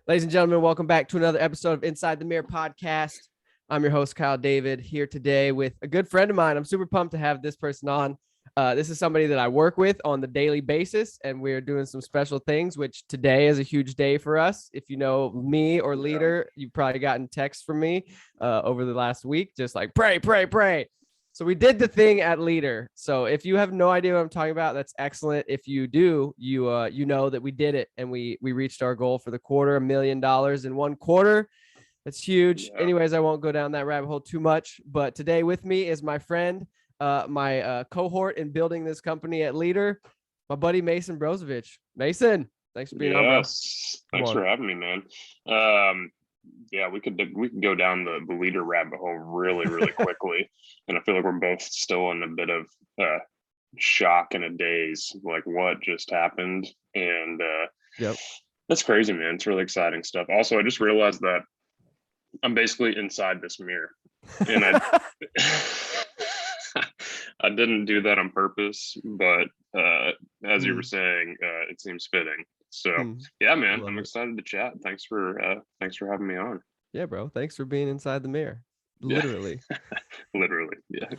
Ladies and gentlemen, welcome back to another episode of Inside the Mirror podcast. I'm your host, Kyle David, here today with a good friend of mine. I'm super pumped to have this person on. This is somebody that I work with on the daily basis, and we're doing some special things, which today is a huge day for us. If you know me or Leadr, you've probably gotten texts from me over the last week, just like pray, pray, pray. So we did the thing at Leadr. So if you have no idea what I'm talking about, that's excellent. If you do, you know that we did it and we reached our goal for the quarter, $1,000,000 in one quarter. That's huge. Yeah. Anyways, I won't go down that rabbit hole too much. But today with me is my friend, my cohort in building this company at Leadr, my buddy Mason Brozovoch. Mason, thanks for being on, bro. Yes. Thanks for having me, man. Yeah, we could go down the Leadr rabbit hole really quickly, and I feel like we're both still in a bit of shock and a daze, like what just happened, and Yep. that's crazy, man. It's really exciting stuff. Also, I just realized that I'm basically inside this mirror, and I didn't do that on purpose, but as you were saying, it seems fitting. So yeah, man, I'm excited to chat. Thanks for having me on. Yeah, bro. Thanks for being inside the mirror. Literally. Yeah. Literally. Yeah.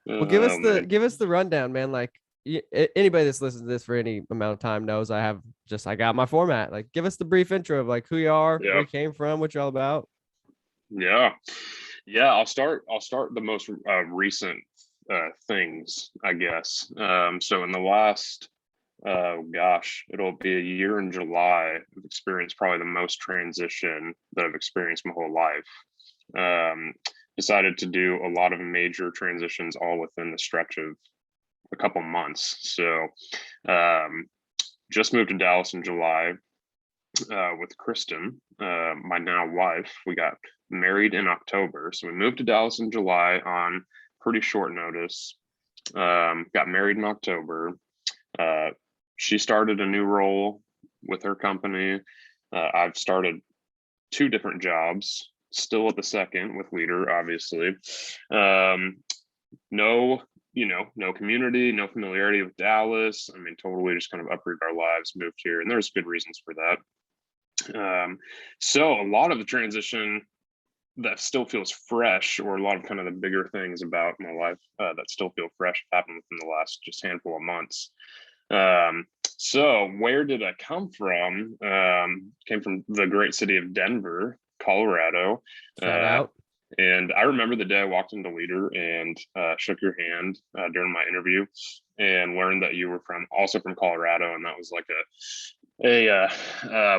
Well, give us the rundown, man. Like anybody that's listened to this for any amount of time knows I got my format. Like, give us the brief intro of like who you are, where you came from, what you're all about. Yeah. I'll start the most recent things, I guess. So in the last, it'll be a year in July, I've experienced probably the most transition that I've experienced my whole life. Decided to do a lot of major transitions all within the stretch of a couple months. So just moved to Dallas in July with Kristen, my now wife. We got married in October. So we moved to Dallas in July on pretty short notice. Got married in October. She started a new role with her company. I've started 2 different jobs, still at the second with Leadr, obviously. No community, no familiarity with Dallas. I mean, totally just kind of uprooted our lives, moved here, and there's good reasons for that. So a lot of the transition that still feels fresh, or a lot of kind of the bigger things about my life that still feel fresh happened within the last just handful of months. So where did I come from? Came from the great city of Denver, Colorado. Shout out. And I remember the day I walked into Leadr and shook your hand during my interview, and learned that you were also from Colorado, and that was like a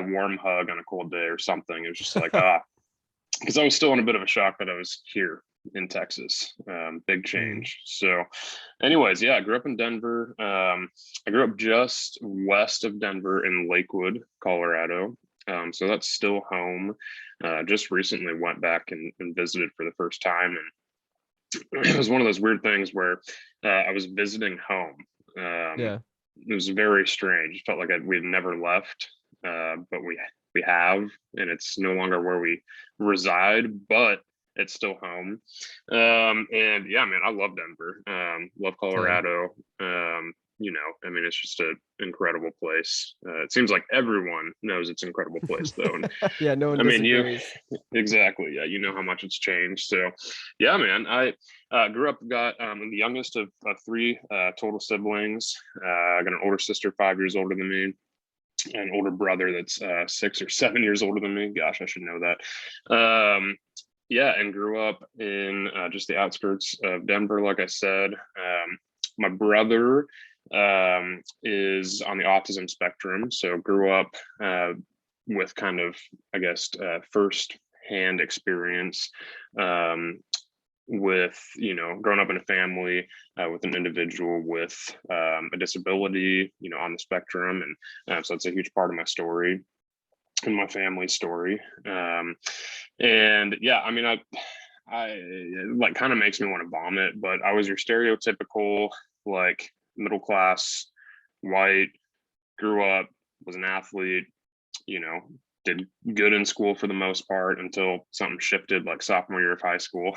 warm hug on a cold day or something. It was just like because I was still in a bit of a shock that I was here in Texas. Big change. So anyways, I grew up in Denver. I grew up just west of Denver in Lakewood, Colorado. So that's still home. Just recently went back and visited for the first time. And it was one of those weird things where I was visiting home. It was very strange. It felt like we had never left, but we have, and it's no longer where we reside, but it's still home. And yeah, man, I love Denver. Love Colorado. I mean, it's just an incredible place. It seems like everyone knows it's an incredible place, though. And, yeah, no one disagrees. Exactly. Yeah, you know how much it's changed. So, yeah, man, I grew up, got the youngest of 3 total siblings. I got an older sister, 5 years older than me, an older brother that's 6 or 7 years older than me. Gosh, I should know that. And grew up in just the outskirts of Denver, like I said. My brother is on the autism spectrum, so grew up with kind of, I guess, first-hand experience with, growing up in a family with an individual with a disability, on the spectrum. And so it's a huge part of my story and my family's story. And yeah, I mean, I like kind of makes me want to vomit, but I was your stereotypical, like, middle class, white, grew up, was an athlete, did good in school for the most part until something shifted, like sophomore year of high school.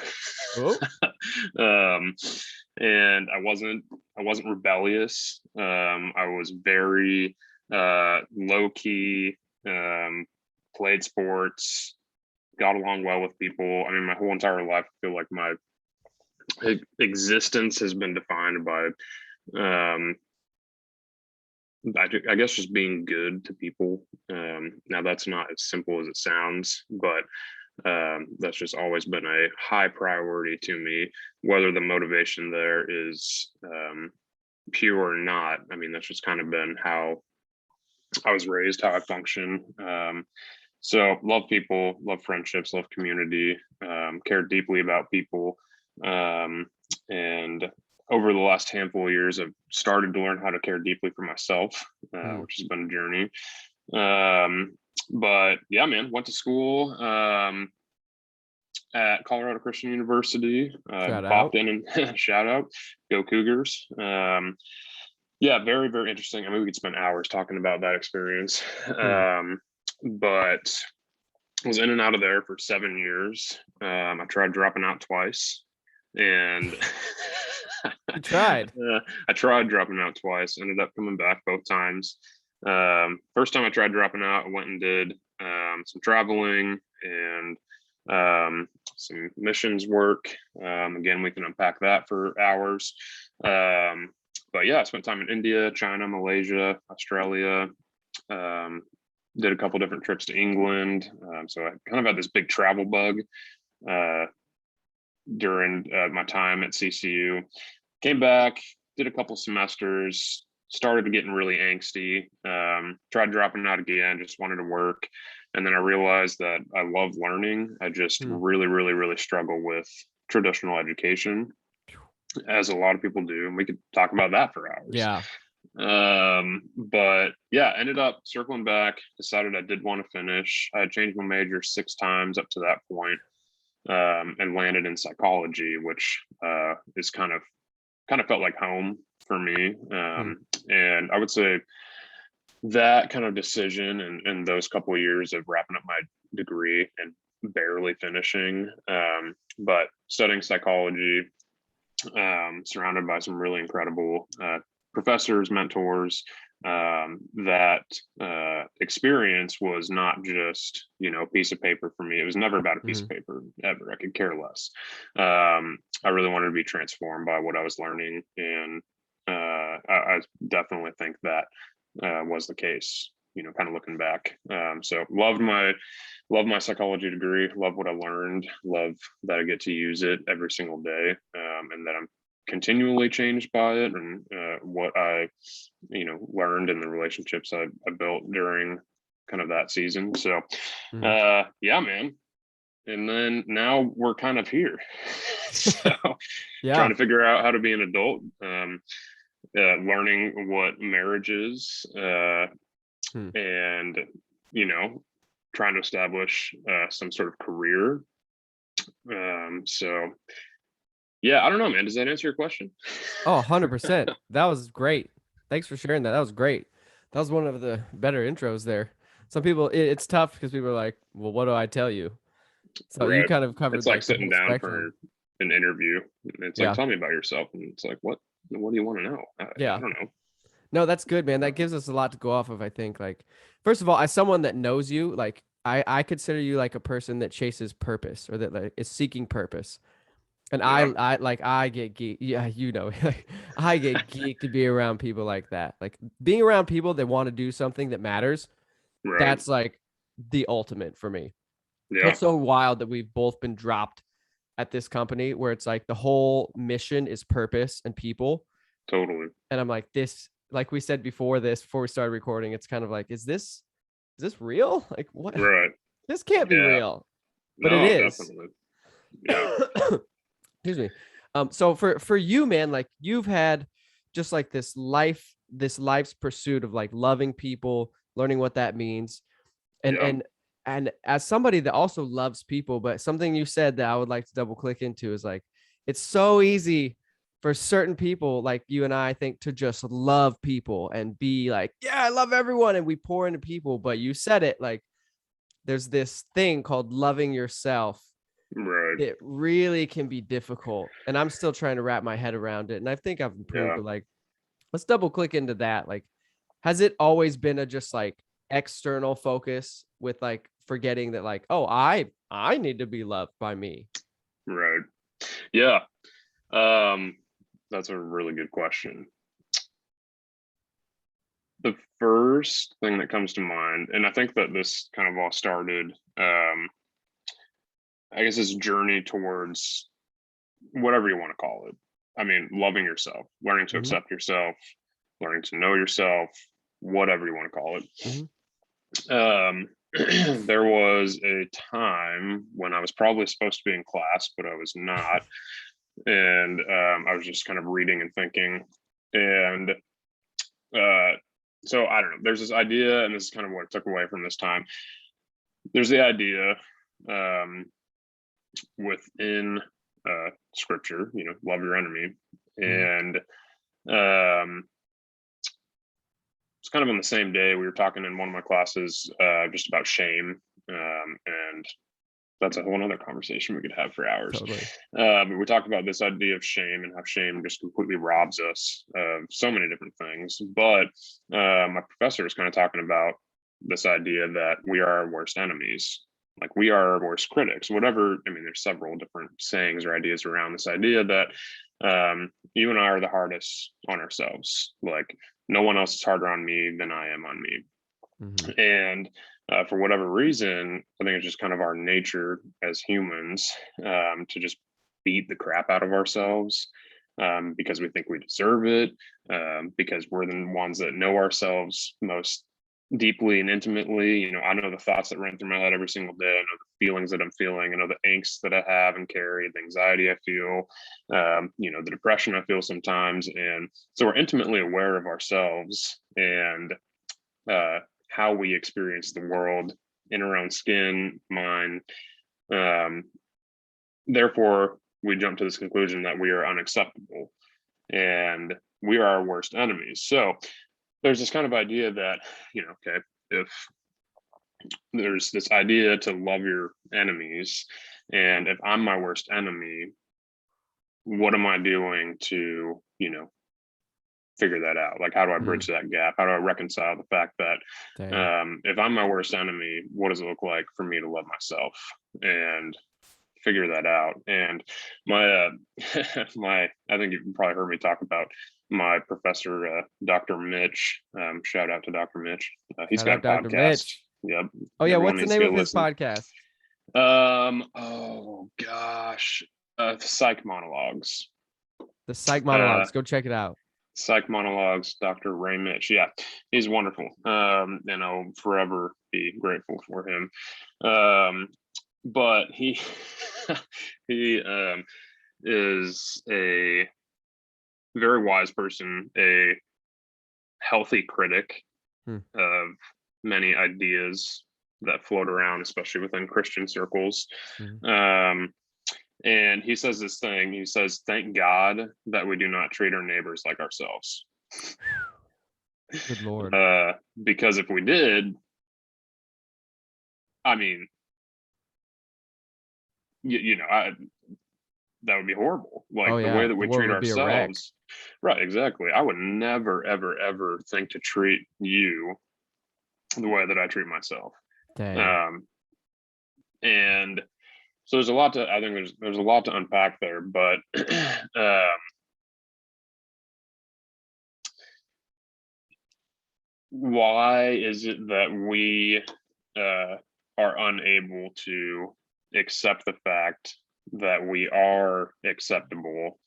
And I wasn't rebellious. I was very low key, played sports, got along well with people. I mean, my whole entire life, I feel like my existence has been defined by, I guess, just being good to people. Now, that's not as simple as it sounds, but that's just always been a high priority to me. Whether the motivation there is pure or not, I mean, that's just kind of been how I was raised, how I function. So love people, love friendships, love community, care deeply about people. And over the last handful of years, I've started to learn how to care deeply for myself, which has been a journey. But yeah, man, went to school at Colorado Christian University. Popped in and shout out, go Cougars. Yeah, very, very interesting. I mean, we could spend hours talking about that experience. But was in and out of there for 7 years. I tried dropping out twice, and You tried. I tried dropping out twice. Ended up coming back both times. First time I tried dropping out, I went and did some traveling and some missions work. Again, we can unpack that for hours. But yeah, I spent time in India, China, Malaysia, Australia. Did a couple different trips to England. So I kind of had this big travel bug during my time at CCU. Came back, did a couple semesters, started getting really angsty, tried dropping out again, just wanted to work. And then I realized that I love learning. I just really, really, really struggle with traditional education, as a lot of people do. And we could talk about that for hours. Yeah. But yeah, ended up circling back, decided I did want to finish. I had changed my major 6 times up to that point, and landed in psychology, which is kind of felt like home for me. And I would say that kind of decision and those couple of years of wrapping up my degree and barely finishing, but studying psychology, surrounded by some really incredible professors, mentors. That experience was not just, a piece of paper for me. It was never about a piece of paper ever. I could care less. I really wanted to be transformed by what I was learning, and I definitely think that was the case, kind of looking back. So loved my psychology degree, love what I learned, love that I get to use it every single day, and that I'm continually changed by it, and what I learned in the relationships I built during kind of that season. So yeah, man. And then now we're kind of here. So trying to figure out how to be an adult, learning what marriage is, and trying to establish some sort of career. So yeah, I don't know, man. Does that answer your question? Oh, 100%. That was great. Thanks for sharing that. That was great. That was one of the better intros there. Some people, it's tough because people are like, well, what do I tell you? So you kind of covered. It's like sitting down for an interview. It's like, tell me about yourself. And it's like, what do you want to know? I don't know. No, that's good, man. That gives us a lot to go off of, I think. Like, first of all, as someone that knows you, like, I consider you like a person that chases purpose, or that like is seeking purpose. And I get geek. Yeah, I get geeked to be around people like that. Like, being around people that want to do something that matters. Right. That's like the ultimate for me. Yeah. It's so wild that we've both been dropped at this company where it's like the whole mission is purpose and people. Totally. And I'm like, this, like we said before we started recording, it's kind of like, is this real? Like, what? Right. This can't be real. But it is. Definitely. Yeah. Excuse me. So for you, man, like, you've had just like this life's pursuit of like loving people, learning what that means. And as somebody that also loves people, but something you said that I would like to double click into is like, it's so easy for certain people like you and I think to just love people and be like, yeah, I love everyone. And we pour into people. But you said it, like, there's this thing called loving yourself. Right. It really can be difficult. And I'm still trying to wrap my head around it. And I think I've improved, but like, let's double click into that. Like, has it always been a just like external focus with like forgetting that like, oh, I need to be loved by me. Right. Yeah. That's a really good question. The first thing that comes to mind, and I think that this kind of all started, I guess, this journey towards whatever you want to call it. I mean, loving yourself, learning to accept yourself, learning to know yourself, whatever you want to call it. There was a time when I was probably supposed to be in class, but I was not. And I was just kind of reading and thinking. And so I don't know, there's this idea, and this is kind of what I took away from this time. There's the idea within scripture, love your enemy. And it's kind of on the same day we were talking in one of my classes just about shame, and that's a whole other conversation we could have for hours. Totally. But we talked about this idea of shame and how shame just completely robs us of so many different things. But my professor was kind of talking about this idea that we are our worst enemies. Like, we are our worst critics, whatever. I mean, there's several different sayings or ideas around this idea that you and I are the hardest on ourselves. Like, no one else is harder on me than I am on me. And for whatever reason, I think it's just kind of our nature as humans to just beat the crap out of ourselves because we think we deserve it, because we're the ones that know ourselves most deeply and intimately. I know the thoughts that run through my head every single day. I know the feelings that I'm feeling. I know the angst that I have and carry, the anxiety I feel, the depression I feel sometimes. And so we're intimately aware of ourselves and how we experience the world in our own skin, mind. Therefore, we jump to this conclusion that we are unacceptable and we are our worst enemies. So there's this kind of idea that, okay, if there's this idea to love your enemies, and if I'm my worst enemy, what am I doing to, figure that out? Like, how do I bridge that gap? How do I reconcile the fact that if I'm my worst enemy, what does it look like for me to love myself and figure that out? And my I think you've probably heard me talk about my professor, Dr. Mitch. Shout out to Dr. Mitch. He's got a podcast. Mitch. Yep. Oh yeah, what's the name of his podcast? Oh gosh, Psych Monologues. The Psych Monologues. Go check it out. Psych Monologues, Dr. Ray Mitch. Yeah, he's wonderful. And I'll forever be grateful for him. But he is a very wise person, a healthy critic of many ideas that float around, especially within Christian circles. And he says this thing, he says, thank God that we do not treat our neighbors like ourselves. Good Lord. Because if we did, I mean, that would be horrible. Like, the way that we treat ourselves. Right, exactly. I would never, ever, ever think to treat you the way that I treat myself. Dang. And so there's a lot to, I think there's a lot to unpack there, but why is it that we are unable to accept the fact that we are acceptable?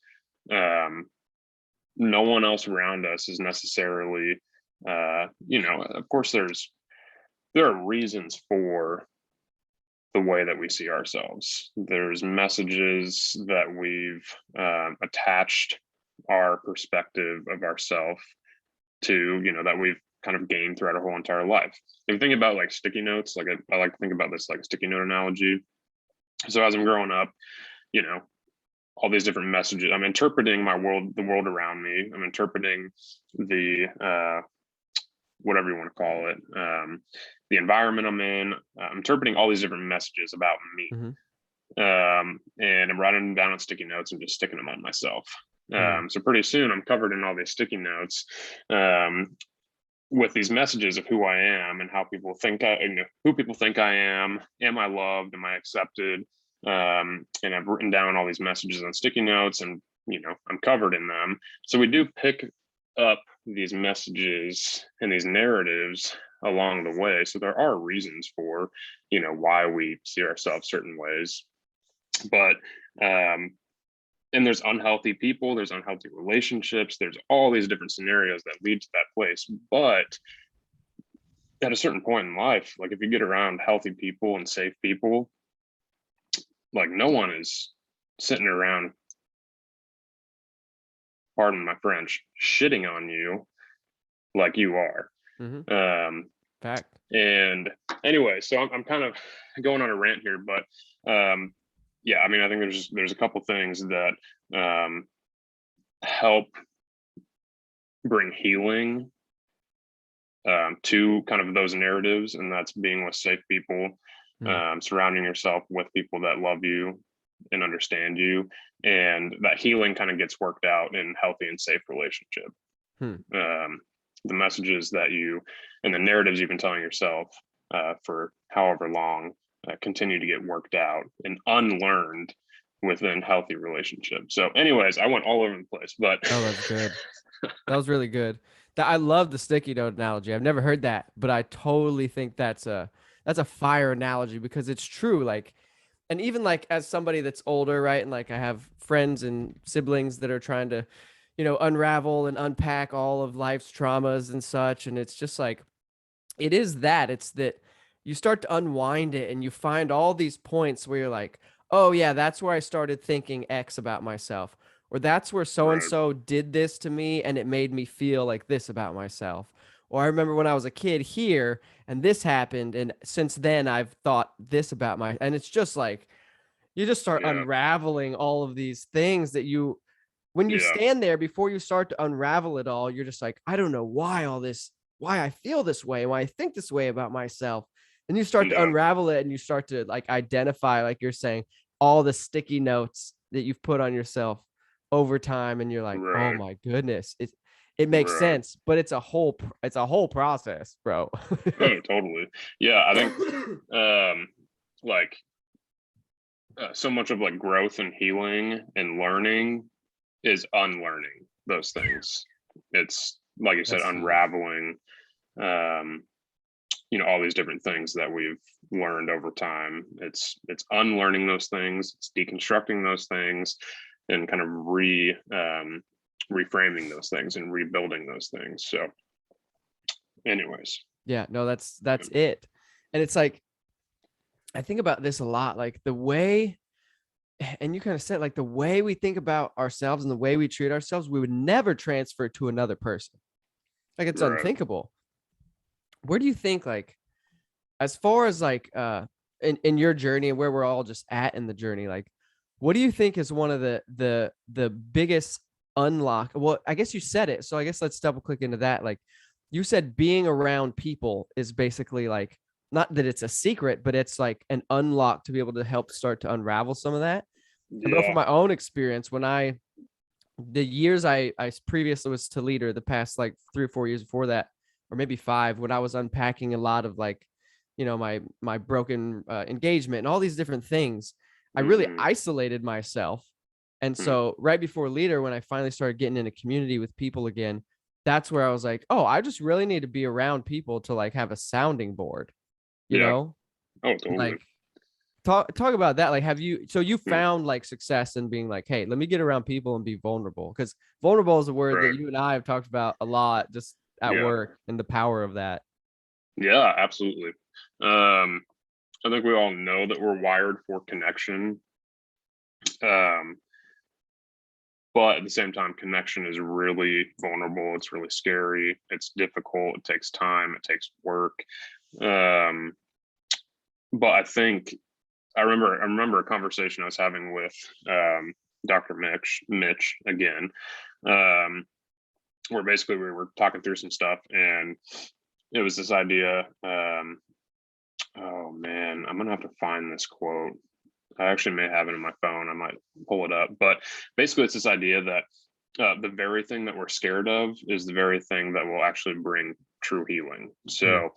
No one else around us is necessarily, of course there are reasons for the way that we see ourselves. There's messages that we've attached our perspective of ourselves to, that we've kind of gained throughout our whole entire life. If you think about like sticky notes, like I like to think about this like a sticky note analogy. So as I'm growing up, all these different messages, I'm interpreting the world around me. I'm interpreting the whatever you want to call it, the environment I'm in. I'm interpreting all these different messages about me. And I'm writing them down on sticky notes and just sticking them on myself. So pretty soon I'm covered in all these sticky notes. with these messages of who I am and how people think who people think I am I loved, am I accepted, and I've written down all these messages on sticky notes, and I'm covered in them. So we do pick up these messages and these narratives along the way. So there are reasons for why we see ourselves certain ways, but and there's unhealthy people, there's unhealthy relationships, there's all these different scenarios that lead to that place. But at a certain point in life, like if you get around healthy people and safe people, like no one is sitting around, pardon my French, shitting on you like you are. Fact. And anyway, so I'm kind of going on a rant here, but yeah, I mean, I think there's a couple things that help bring healing to kind of those narratives, and that's being with safe people, surrounding yourself with people that love you and understand you, and that healing kind of gets worked out in healthy and safe relationship. The messages that you and the narratives you've been telling yourself for however long continue to get worked out and unlearned within healthy relationships. So anyways, I went all over the place, but oh, that's good. That was really good. I love the sticky note analogy. I've never heard that, but I totally think that's a fire analogy, because it's true. Like, and even like as somebody that's older, right? And like I have friends and siblings that are trying to, unravel and unpack all of life's traumas and such. And it's just like, it's that you start to unwind it and you find all these points where you're like, oh yeah, that's where I started thinking X about myself. Or that's where so-and-so did this to me and it made me feel like this about myself. Or I remember when I was a kid here and this happened, and since then I've thought this about and it's just like, you just start unraveling all of these things that when you stand there before you start to unravel it all, you're just like, I don't know why I feel this way, why I think this way about myself. And you start to unravel it and you start to like identify, like you're saying, all the sticky notes that you've put on yourself over time. And you're like, oh my goodness, it makes sense, but it's a whole process, bro. Oh, totally. Yeah. I think, like, so much of like growth and healing and learning is unlearning those things. It's like you said, unraveling, all these different things that we've learned over time. It's unlearning those things, it's deconstructing those things, and kind of reframing those things and rebuilding those things. So anyways. Yeah, no, that's it. And it's like, I think about this a lot, like the way, and you kind of said, like the way we think about ourselves and the way we treat ourselves, we would never transfer to another person. Like it's unthinkable. Where do you think, like, as far as like in your journey and where we're all just at in the journey, like what do you think is one of the biggest unlock? Well, I guess you said it, so I guess let's double click into that. Like you said, being around people is basically like, not that it's a secret, but it's like an unlock to be able to help start to unravel some of that. I know from my own experience, when the years I previously was to Leadr, the past like 3 or 4 years before that, or maybe 5, when I was unpacking a lot of like, my broken engagement and all these different things, I really isolated myself. And so right before Leadr, when I finally started getting in a community with people again, that's where I was like, oh, I just really need to be around people to like have a sounding board, you know? Oh, totally. Like talk about that. Like, so you found like success in being like, hey, let me get around people and be vulnerable, because vulnerable is a word that you and I have talked about a lot just at work, and the power of that. Yeah, absolutely. I think we all know that we're wired for connection. But at the same time, connection is really vulnerable. It's really scary. It's difficult. It takes time. It takes work. But I think I remember a conversation I was having with Dr. Mitch again, where basically we were talking through some stuff, and it was this idea. Oh man, I'm gonna have to find this quote. I actually may have it in my phone. I might pull it up, but basically it's this idea that the very thing that we're scared of is the very thing that will actually bring true healing. So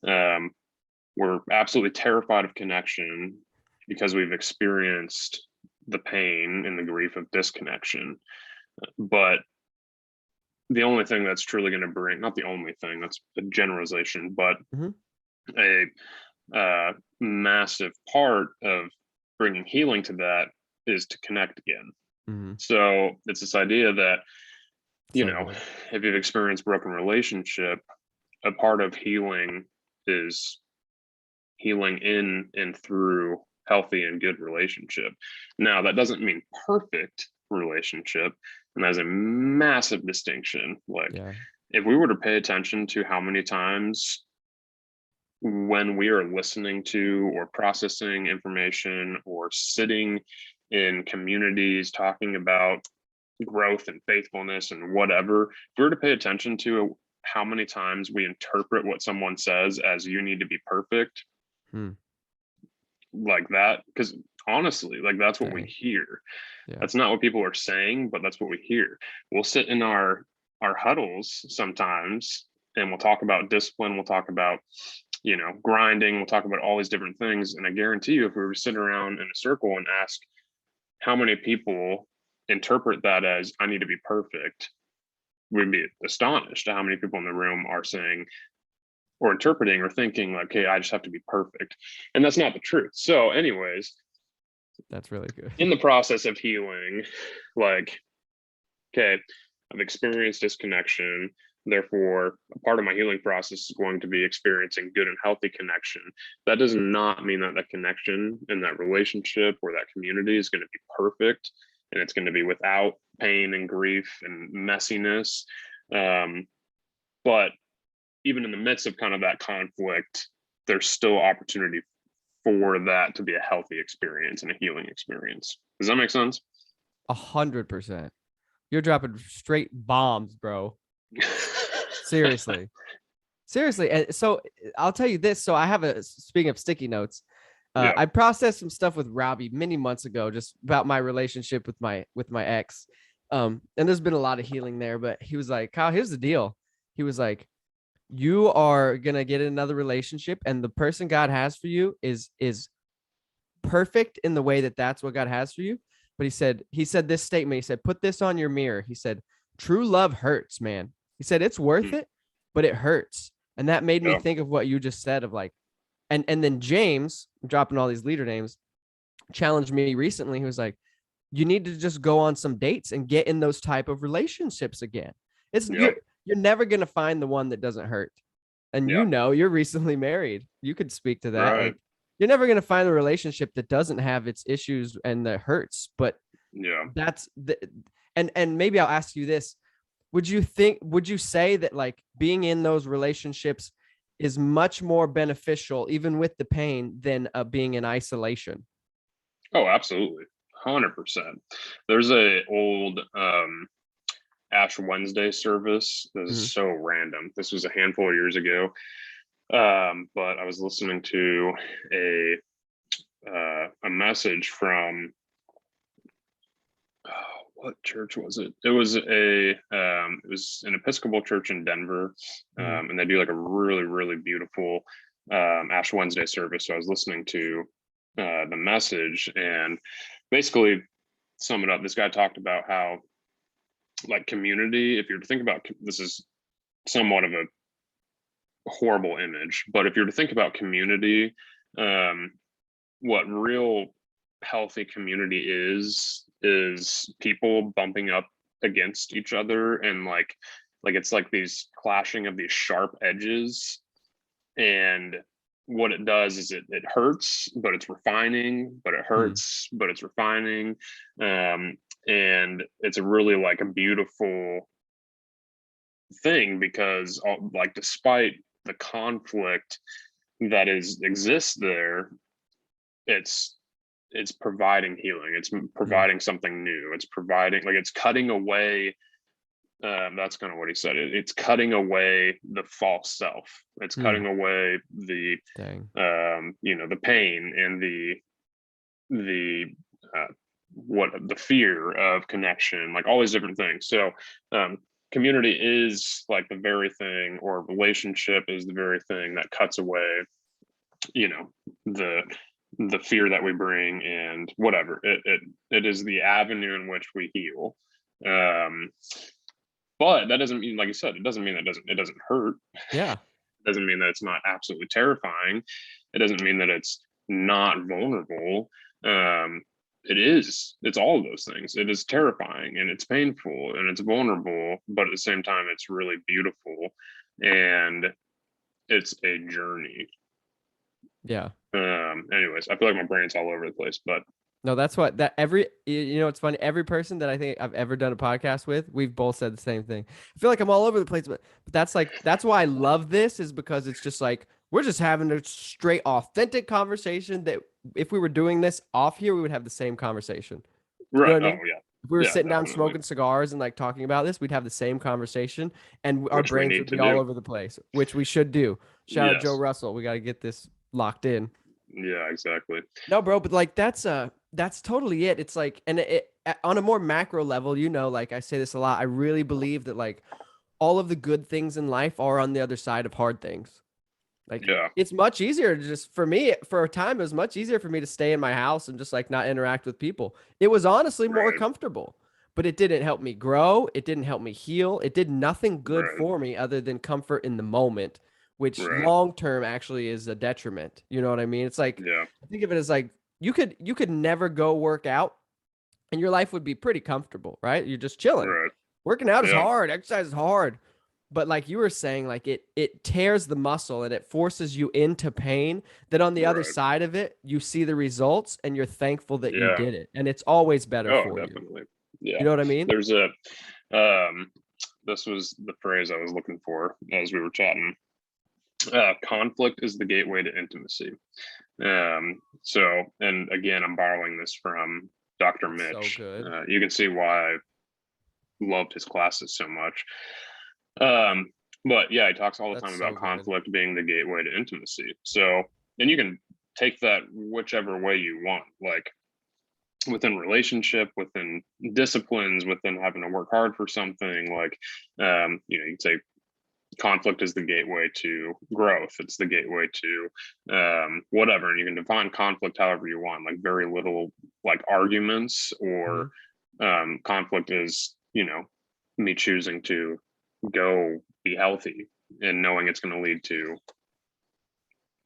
we're absolutely terrified of connection because we've experienced the pain and the grief of disconnection. But the only thing that's truly going to bring, not the only thing, that's a generalization, but a massive part of bringing healing to that is to connect again. So it's this idea that, you know, if you've experienced broken relationship, a part of healing is healing in and through healthy and good relationship. Now, that doesn't mean perfect relationship, and there's a massive distinction. Like, if we were to pay attention to how many times when we are listening to or processing information or sitting in communities talking about growth and faithfulness and whatever, if we were to pay attention to how many times we interpret what someone says as you need to be perfect, like that, because honestly, like, that's what we hear. That's not what people are saying, but that's what we hear. We'll sit in our huddles sometimes and we'll talk about discipline, we'll talk about, you know, grinding, we'll talk about all these different things, and I guarantee you, if we were to sit around in a circle and ask how many people interpret that as I need to be perfect, we'd be astonished at how many people in the room are saying or interpreting or thinking like, okay, I just have to be perfect. And that's not the truth. So anyways, that's really good. In the process of healing, like, okay, I've experienced disconnection. Therefore, a part of my healing process is going to be experiencing good and healthy connection. That does not mean that connection and that relationship or that community is going to be perfect, and it's going to be without pain and grief and messiness. But even in the midst of kind of that conflict, there's still opportunity for that to be a healthy experience and a healing experience. Does that make sense? 100%. You're dropping straight bombs, bro. Seriously. And so I'll tell you this. So I have speaking of sticky notes, I processed some stuff with Robbie many months ago, just about my relationship with my ex. And there's been a lot of healing there, but he was like, Kyle, here's the deal. He was like, you are going to get in another relationship, and the person God has for you is perfect in the way that that's what God has for you. But he said this statement, he said, put this on your mirror. He said, true love hurts, man. He said, it's worth it, but it hurts. And that made me think of what you just said of like, and then James, I'm dropping all these leader names, challenged me recently. He was like, you need to just go on some dates and get in those type of relationships again. You're never going to find the one that doesn't hurt. And you know, you're recently married. You could speak to that. Right. Like, you're never going to find a relationship that doesn't have its issues and that hurts. But that's and maybe I'll ask you this. Would you say that like being in those relationships is much more beneficial, even with the pain, than being in isolation? Oh, absolutely. 100%. There's a old Ash Wednesday service. This is so random. This was a handful of years ago. But I was listening to a message from what church was it? It was it was an Episcopal church in Denver, and they do like a really, really beautiful Ash Wednesday service. So I was listening to the message, and basically sum it up. This guy talked about how, like, community, if you're to think about, this is somewhat of a horrible image, but if you're to think about community, what real healthy community is people bumping up against each other, and like it's like these clashing of these sharp edges, and what it does is it hurts, but it's refining, but it hurts, but it's refining, and it's a really like a beautiful thing, because like despite the conflict that exists there, it's providing healing, it's providing something new, it's providing, like, it's cutting away, that's kind of what he said, it's cutting away the false self, it's cutting away the you know, the pain and the what the fear of connection, like all these different things. So community is like the very thing, or relationship is the very thing that cuts away, you know, the fear that we bring, and whatever it is the avenue in which we heal. But that doesn't mean, like you said, it doesn't mean that it doesn't hurt. Yeah. It doesn't mean that it's not absolutely terrifying. It doesn't mean that it's not vulnerable. It's all of those things. It is terrifying, and it's painful, and it's vulnerable, but at the same time it's really beautiful, and it's a journey. Yeah. Anyways, I feel like my brain's all over the place, but No, that's what it's funny. Every person that I think I've ever done a podcast with, we've both said the same thing. I feel like I'm all over the place, but that's why I love this, is because it's just like, we're just having a straight, authentic conversation that if we were doing this off here, we would have the same conversation. right. You know what I mean? Oh yeah. If we were Yeah, sitting down definitely. smoking cigars and like talking about this, we'd have the same conversation, and our Which we brains need would to be all do. over the place, which we should do. Shout out Yes. Joe Russell. We got to get this locked in. Yeah, exactly. No, bro, but like that's totally it. It's like, and on a more macro level, like I say this a lot, I really believe that like all of the good things in life are on the other side of hard things. Like, Yeah. it's much easier to just, for me, for a time, it was much easier for me to stay in my house and just like not interact with people. It was honestly more Right. comfortable, but it didn't help me grow. It didn't help me heal. It did nothing good Right. for me other than comfort in the moment, which Right. long term actually is a detriment. You know what I mean? It's like, Yeah. think of it as like you could never go work out and your life would be pretty comfortable, right? You're just chilling. Right. Working out is Yeah. hard, exercise is hard. But like you were saying, like it tears the muscle and it forces you into pain. Then on the other Right. side of it, you see the results and you're thankful that you Yeah. did it. And it's always better Oh, for you. definitely. Yeah. You know what I mean? There's this was the phrase I was looking for as we were chatting. Conflict is the gateway to intimacy. So, and again, I'm borrowing this from Dr. Mitch. So good. You can see why I loved his classes so much. But yeah, he talks all the time about conflict being the gateway to intimacy. So, and you can take that whichever way you want, like within relationship, within disciplines, within having to work hard for something. Like, you can say conflict is the gateway to growth. It's the gateway to whatever. And you can define conflict however you want, like very little like arguments, or conflict is, me choosing to go be healthy and knowing it's going to lead to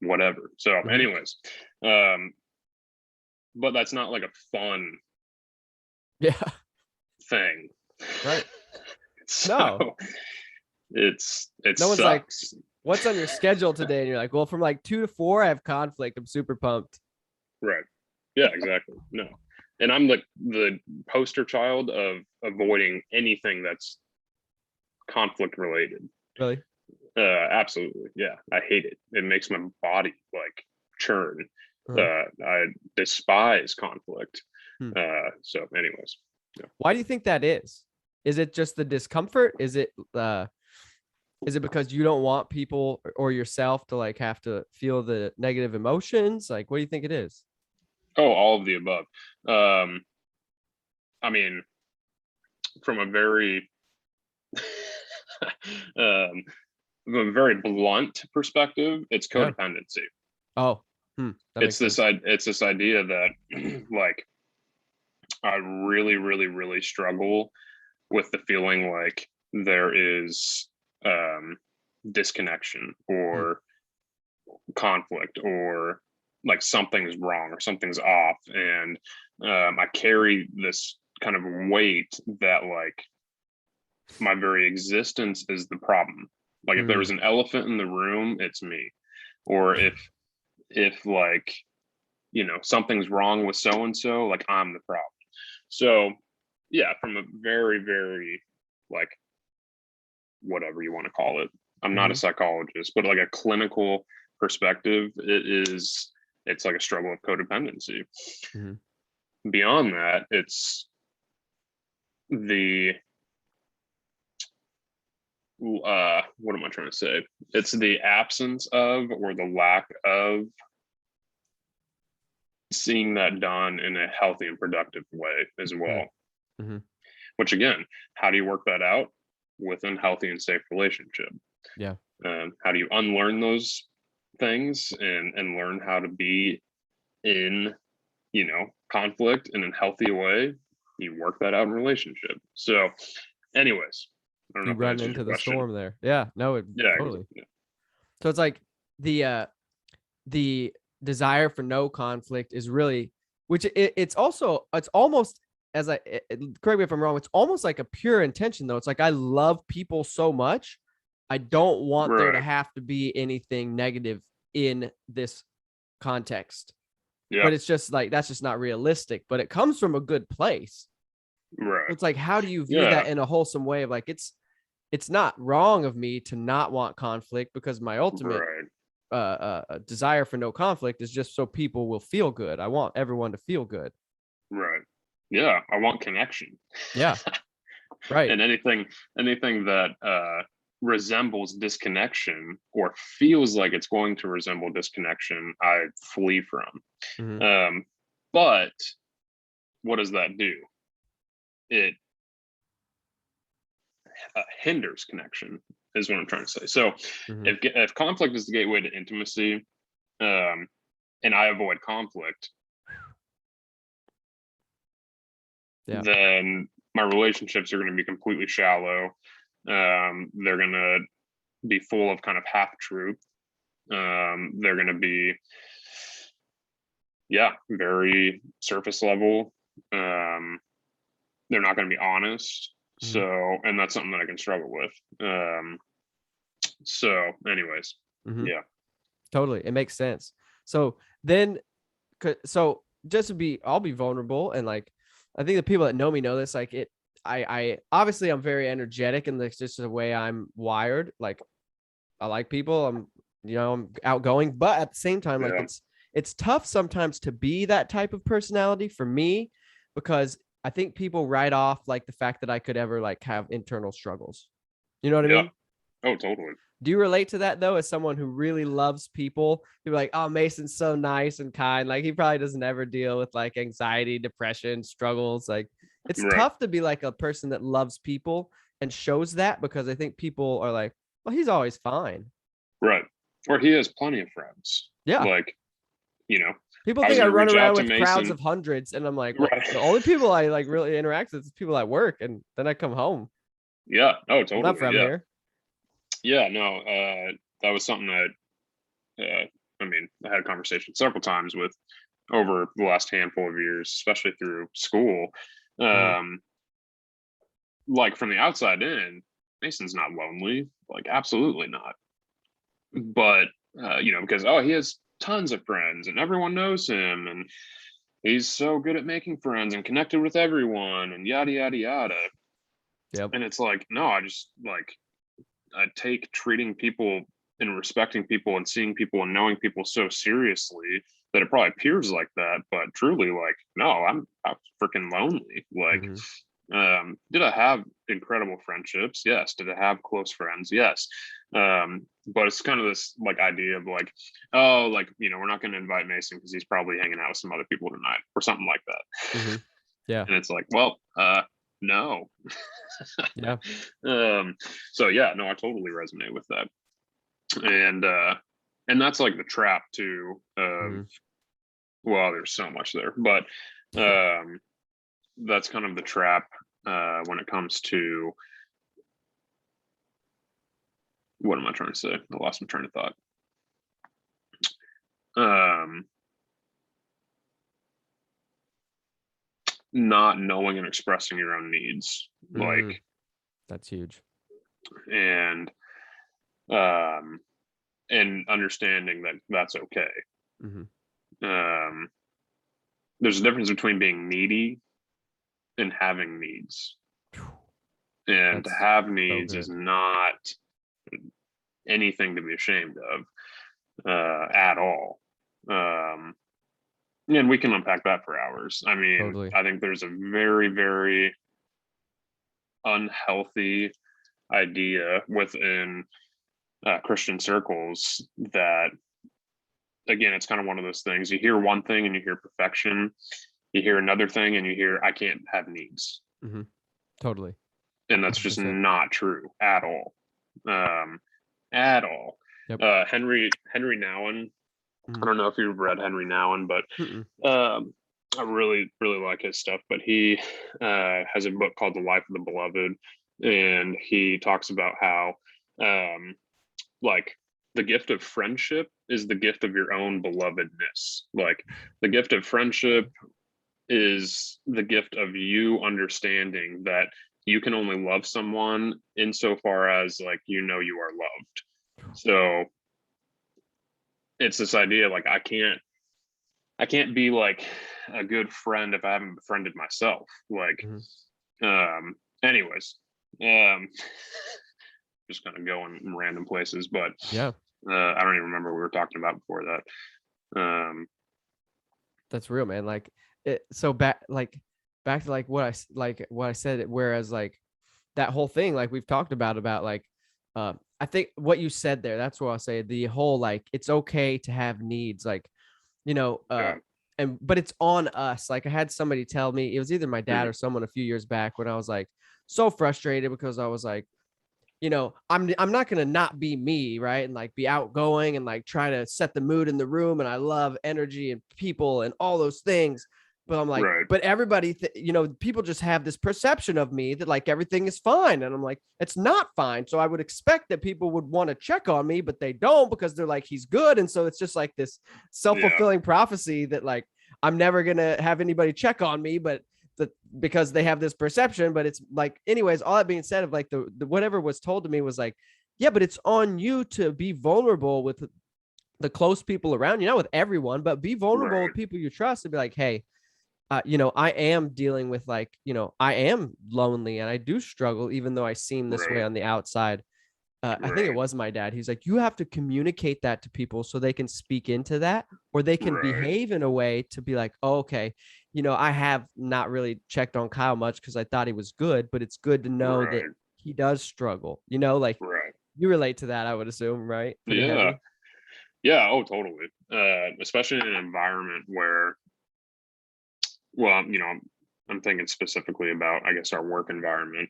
whatever. So anyways, but that's not like a fun thing. Right. So no. It's no one's like, what's on your schedule today? And you're like, well, from like 2 to 4, I have conflict. I'm super pumped. Right. Yeah, exactly. No. And I'm the poster child of avoiding anything that's conflict related. Really? Absolutely. Yeah. I hate it. It makes my body like churn. I despise conflict. So anyways. Yeah. Why do you think that is? Is it just the discomfort? Is it because you don't want people or yourself to like have to feel the negative emotions? Like, what do you think it is? Oh, all of the above. I mean, from a very from a very blunt perspective, it's codependency. Oh, it's this idea that like I really, really, really struggle with the feeling like there is disconnection or conflict, or like something's wrong or something's off, and I carry this kind of weight that like my very existence is the problem. Like if there was an elephant in the room, it's me. Or if like something's wrong with so and so, like I'm the problem. So yeah, from a very, very like whatever you want to call it, I'm not a psychologist, but like a clinical perspective, it's like a struggle of codependency. Beyond that, it's the what am I trying to say? It's the absence of, or the lack of, seeing that done in a healthy and productive way as well. Which again, how do you work that out? within healthy and safe relationship. Yeah. How do you unlearn those things and learn how to be in, conflict in a healthy way? You work that out in relationship. So anyways, I don't know You if that run answers into your the question. storm there. Yeah. No, it Yeah, totally. yeah. So it's like the desire for no conflict is really, which it's almost, as correct me if I'm wrong, it's almost like a pure intention though. It's like, I love people so much, I don't want there to Right. have to be anything negative in this context. Yeah. But it's just like, that's just not realistic, but it comes from a good place. Right. It's like, how do you view Yeah. that in a wholesome way of like, it's not wrong of me to not want conflict, because my ultimate desire for no conflict is just so people will feel good. I want everyone to feel good. Right. Yeah. I want connection. Yeah. Right. And anything that resembles disconnection or feels like it's going to resemble disconnection, I flee from. Mhm. But what does that do? It hinders connection, is what I'm trying to say. So Mhm. if conflict is the gateway to intimacy, and I avoid conflict, Yeah. then my relationships are going to be completely shallow. They're going to be full of kind of half truth. They're going to be, very surface level. They're not going to be honest. Mhm. So, and that's something that I can struggle with. So, anyways, Mhm. yeah. Totally. It makes sense. So then, so just to be, I'll be vulnerable, and like, I think the people that know me know this. Like I obviously I'm very energetic, and that's just the way I'm wired. Like, I like people. I'm outgoing, but at the same time, like, Yeah. it's tough sometimes to be that type of personality for me, because I think people write off like the fact that I could ever like have internal struggles. You know what I Yeah. mean? Oh, totally. Do you relate to that though, as someone who really loves people? You're like, oh, Mason's so nice and kind. Like, he probably doesn't ever deal with like anxiety, depression, struggles. Like, it's Right. tough to be like a person that loves people and shows that, because I think people are like, well, he's always fine. Right. Or he has plenty of friends. Yeah. Like, People I was think I going to run reach out around to with crowds Mason. of hundreds, and I'm like, well, Right. the only people I like really interact with is people at work, and then I come home. Yeah. Oh, I'm not totally. from Yeah. here. Yeah. No, that was something that, I had a conversation several times with over the last handful of years, especially through school. Mhm. Like from the outside in, Mason's not lonely. Like, absolutely not. But, because, he has tons of friends and everyone knows him and he's so good at making friends and connected with everyone and yada, yada, yada. Yep. And it's like, no, I take treating people and respecting people and seeing people and knowing people so seriously that it probably appears like that, but truly, like, no, I'm freaking lonely. Like, Mhm. did I have incredible friendships? Yes. Did I have close friends? Yes. But it's kind of this like idea of like, oh, like, we're not going to invite Mason because he's probably hanging out with some other people tonight or something like that. Mhm. Yeah. And it's like, well, no. Yeah. So yeah, no, I totally resonate with that. And that's like the trap too of, Mhm. well, there's so much there, but that's kind of the trap when it comes to, what am I trying to say? I lost my train of thought. Not knowing and expressing your own needs, like, That's huge. and um and understanding that that's okay. Mhm. um there's a difference between being needy and having needs, and to That's have so needs is good. not anything to be ashamed of at all. um and we can unpack that for hours. I mean, Totally. I think there's a very, very unhealthy idea within Christian circles that, again, it's kind of one of those things. You hear one thing and you hear perfection. You hear another thing and you hear, I can't have needs. Mhm. Totally. And that's just 100%. not true at all. At all. Yep. Henry Nouwen. I don't know if you've read Henry Nouwen, but Mm-mm. I really, really like his stuff. But he has a book called The Life of the Beloved, and he talks about how like the gift of friendship is the gift of your own belovedness. Like the gift of friendship is the gift of you understanding that you can only love someone insofar as like you know you are loved. So it's this idea like I can't be like a good friend if I haven't befriended myself. Like anyways, just kind of going in random places, but Yeah. I don't even remember what we were talking about before that. That's real, man. Like so back to like what I said, whereas like that whole thing, like we've talked about like I think what you said there, that's what I'll say. The whole like it's okay to have needs, like, you know, but it's on us. Like I had somebody tell me, it was either my dad or someone a few years back, when I was like so frustrated because I was like, you know, I'm not gonna not be me, right? And like be outgoing and like try to set the mood in the room. And I love energy and people and all those things. But I'm like, Right. but everybody, you know, people just have this perception of me that like everything is fine. And I'm like, it's not fine. So I would expect that people would want to check on me, but they don't, because they're like, he's good. And so it's just like this self-fulfilling prophecy that like, I'm never going to have anybody check on me, but because they have this perception. But it's like, anyways, all that being said, of like the whatever was told to me was like, yeah, but it's on you to be vulnerable with the close people around you, not with everyone, but be vulnerable with people you trust, and be like, hey, you know, I am dealing with like, you know, I am lonely and I do struggle, even though I seem this way on the outside. I think it was my dad. He's like, you have to communicate that to people so they can speak into that, or they can behave in a way to be like, oh, okay, you know, I have not really checked on Kyle much because I thought he was good, but it's good to know that he does struggle, you know, like you relate to that, I would assume, right? Pretty heavy. Yeah. Oh, totally. Especially in an environment where, well, you know, I'm thinking specifically about, I guess, our work environment,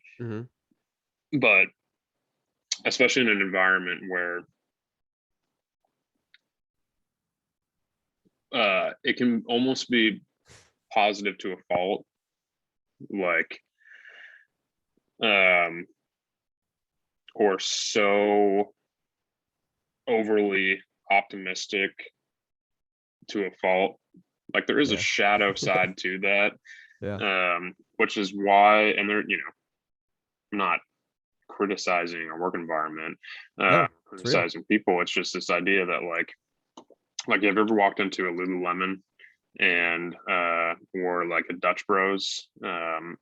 but especially in an environment where it can almost be positive to a fault, like, or so overly optimistic to a fault. Like there is a shadow side to that, which is why, and they're, you know, not criticizing our work environment, criticizing people. It's just this idea that like you've ever walked into a Lululemon and or like a Dutch Bros, and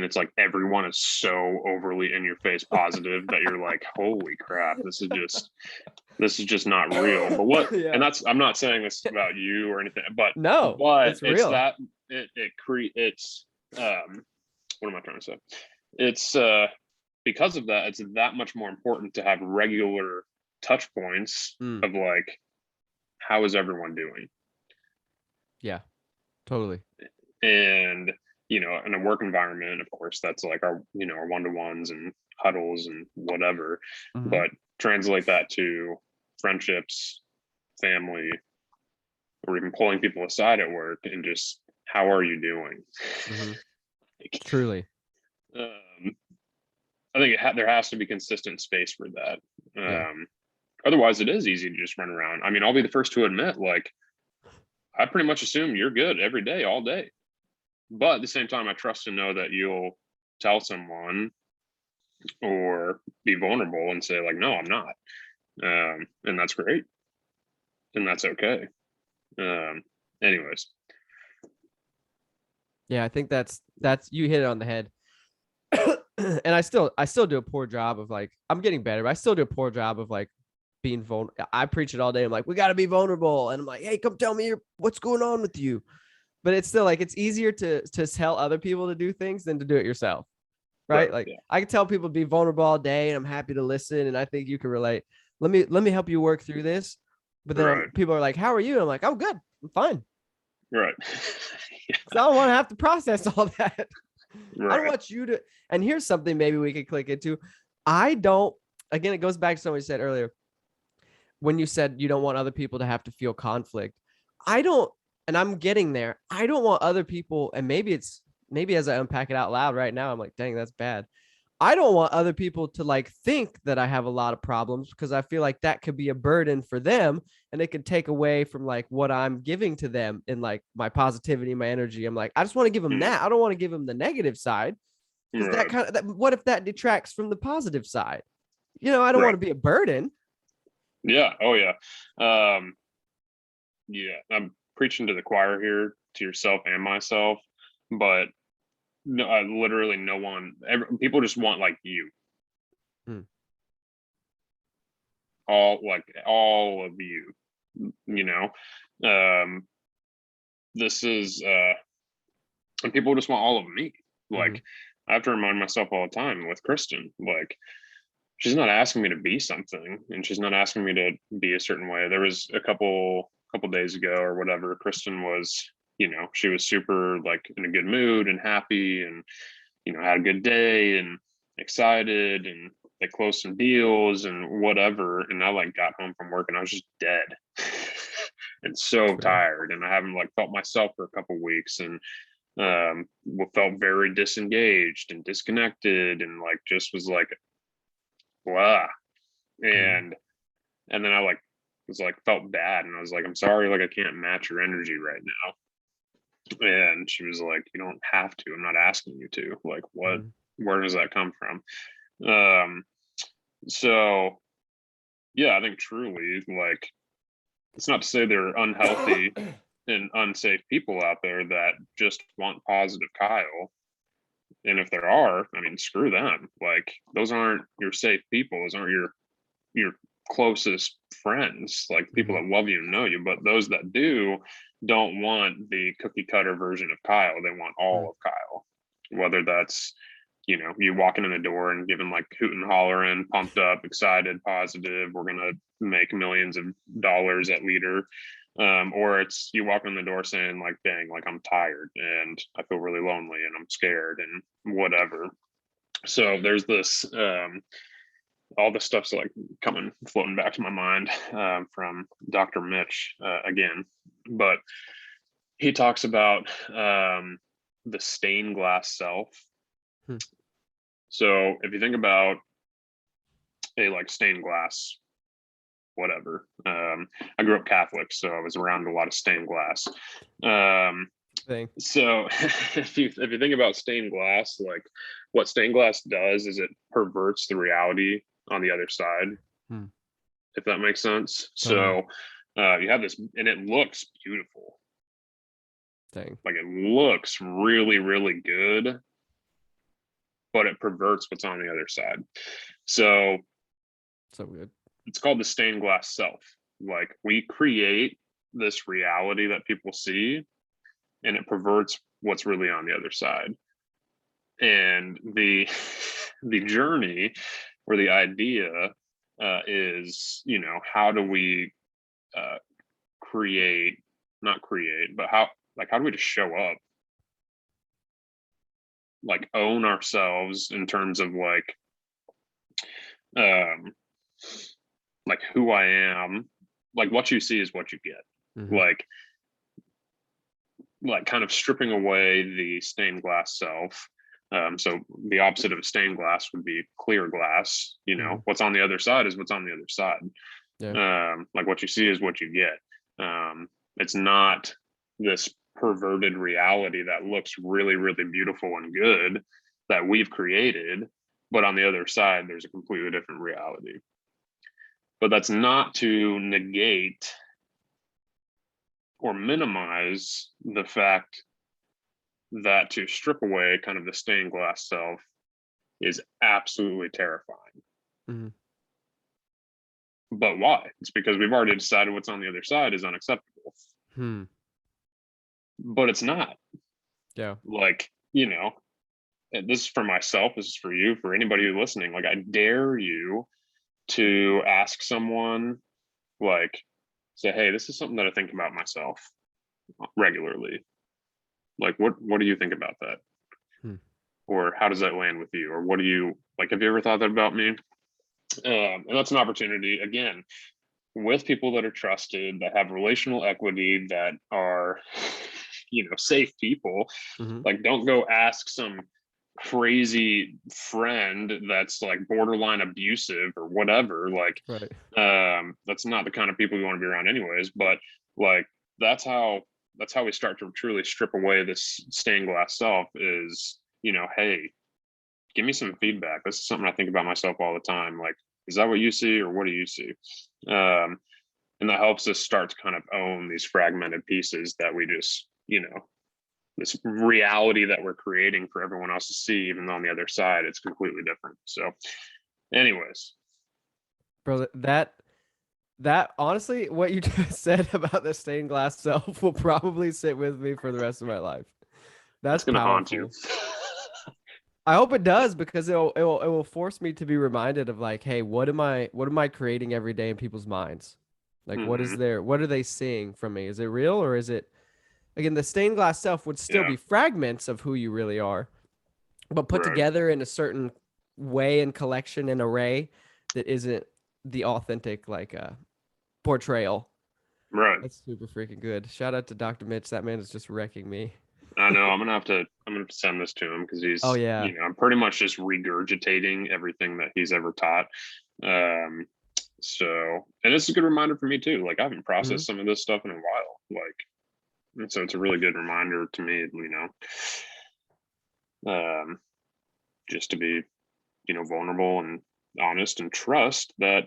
it's like everyone is so overly in your face positive that you're like, holy crap, this is just not real. But what, and that's, I'm not saying this about you or anything, but it's real. That it creates what am I trying to say? It's because of that, it's that much more important to have regular touch points of like, how is everyone doing? Yeah, totally. And, you know, in a work environment, of course, that's like our, you know, our one-to-ones and huddles and whatever, but translate that to friendships, family, or even pulling people aside at work and just, how are you doing? Truly. I think there has to be consistent space for that. Otherwise it is easy to just run around. I mean, I'll be the first to admit, like, I pretty much assume you're good every day, all day. But at the same time, I trust to know that you'll tell someone or be vulnerable and say like, no, I'm not. And that's great. And that's okay. Anyways. Yeah, I think that's you hit it on the head. And I still do a poor job of like, I'm getting better, but I still do a poor job of like being vulnerable. I preach it all day. I'm like, we got to be vulnerable. And I'm like, hey, come tell me what's going on with you. But it's still like, it's easier to tell other people to do things than to do it yourself. Right. Like I can tell people to be vulnerable all day and I'm happy to listen. And I think you can relate. Let me help you work through this. But then people are like, how are you? I'm like, I'm good. I'm fine. Right. So I don't want to have to process all that. I don't Right. want you to. And here's something maybe we could click into. I don't. Again, it goes back to something you said earlier when you said you don't want other people to have to feel conflict. I don't, and I'm getting there. I don't want other people, and maybe as I unpack it out loud right now, I'm like, dang, that's bad. I don't want other people to like think that I have a lot of problems because I feel like that could be a burden for them and it could take away from like what I'm giving to them in like my positivity, my energy. I'm like, I just want to give them Mm, that. I don't want to give them the negative side because that right. kind of that, what if that detracts from the positive side? I don't want Right. to be a burden. Yeah. Oh yeah. Um, yeah. I'm preaching to the choir here, to yourself and myself, but no, literally no one. People just want like you, Hmm. all of you. You know, um, this is and people just want all of me. Mm-hmm. Like I have to remind myself all the time with Kristen, like she's not asking me to be something and she's not asking me to be a certain way. There was a couple days ago or whatever, Kristen was, she was super like in a good mood and happy and had a good day and excited and they closed some deals and whatever. And I like got home from work and I was just dead and so Fair. tired. And I haven't like felt myself for a couple weeks and felt very disengaged and disconnected and like just was like blah. Mm-hmm. And then I like was like felt bad and I was like, I'm sorry, like I can't match your energy right now. And she was like, you don't have to. I'm not asking you to. Like, what? Mm-hmm. Where does that come from? Um, so yeah, I think truly, like, it's not to say there are unhealthy and unsafe people out there that just want positive Kyle. And if there are, I mean, screw them. Like, those aren't your safe people. Those aren't your closest friends, like people Mm-hmm. that love you and know you. But those that do don't want the cookie cutter version of Kyle. They want all of Kyle, whether that's you walking in the door and giving like hoot and hollering, pumped up, excited, positive, we're gonna make millions of dollars at Leadr. Or it's you walk in the door saying like, dang, like I'm tired and I feel really lonely and I'm scared and whatever. So there's this all the stuff's like coming floating back to my mind from Dr. Mitch again, but he talks about the stained glass self. Hmm. So if you think about a like stained glass, whatever, I grew up Catholic, so I was around a lot of stained glass. Thing. So if you think about stained glass, like what stained glass does is it perverts the reality on the other side, Hmm. if that makes sense. Totally. So you have this, and it looks beautiful. Thing. Like it looks really, really good, but it perverts what's on the other side. So So good. it's called the stained glass self. Like we create this reality that people see, and it perverts what's really on the other side. And the the journey or the idea is, how do we uh, create, not create, but how do we just show up, like own ourselves in terms of um like who I am, like what you see is what you get. Mm-hmm. Like kind of stripping away the stained glass self. So the opposite of stained glass would be clear glass. Mm-hmm. What's on the other side is what's on the other side. Yeah. Like what you see is what you get. It's not this perverted reality that looks really, really beautiful and good that we've created, but on the other side, there's a completely different reality. But that's not to negate or minimize the fact that to strip away kind of the stained glass self is absolutely terrifying. Mm-hmm. But why? It's because we've already decided what's on the other side is unacceptable. Hmm. But it's not. Yeah. Like, and this is for myself, this is for you, for anybody who's listening. Like, I dare you to ask someone, like, say, hey, this is something that I think about myself regularly. Like, what do you think about that? Hmm. or how does that land with you, or what do you like? Have you ever thought that about me? And that's an opportunity again with people that are trusted, that have relational equity, that are, safe people. Mhm. Like, don't go ask some crazy friend that's like borderline abusive or whatever. Like, Right. that's not the kind of people you want to be around anyways. But like, that's how we start to truly strip away this stained glass self is, hey, give me some feedback. This is something I think about myself all the time. Like, is that what you see, or what do you see? And that helps us start to kind of own these fragmented pieces that we just, this reality that we're creating for everyone else to see, even though on the other side it's completely different. So anyways, Bro, that honestly, what you just said about the stained glass self will probably sit with me for the rest of my life. That's it's gonna haunt you. powerful. I hope it does, because it will force me to be reminded of like, hey, what am I creating every day in people's minds? Like, what Hmm. are they seeing from me? Is it real, or is it, again, the stained glass self would still Yeah, be fragments of who you really are, but put right, together in a certain way and collection and array that isn't the authentic like portrayal. right. That's super freaking good. Shout out to Dr. Mitch. That man is just wrecking me. I know. I'm gonna send this to him because Oh he's, yeah. I'm pretty much just regurgitating everything that he's ever taught. Um, so, and it's a good reminder for me too. Like, I haven't Hmm. processed some of this stuff in a while. Like, and so it's a really good reminder to me, um, just to be, vulnerable and honest and trust that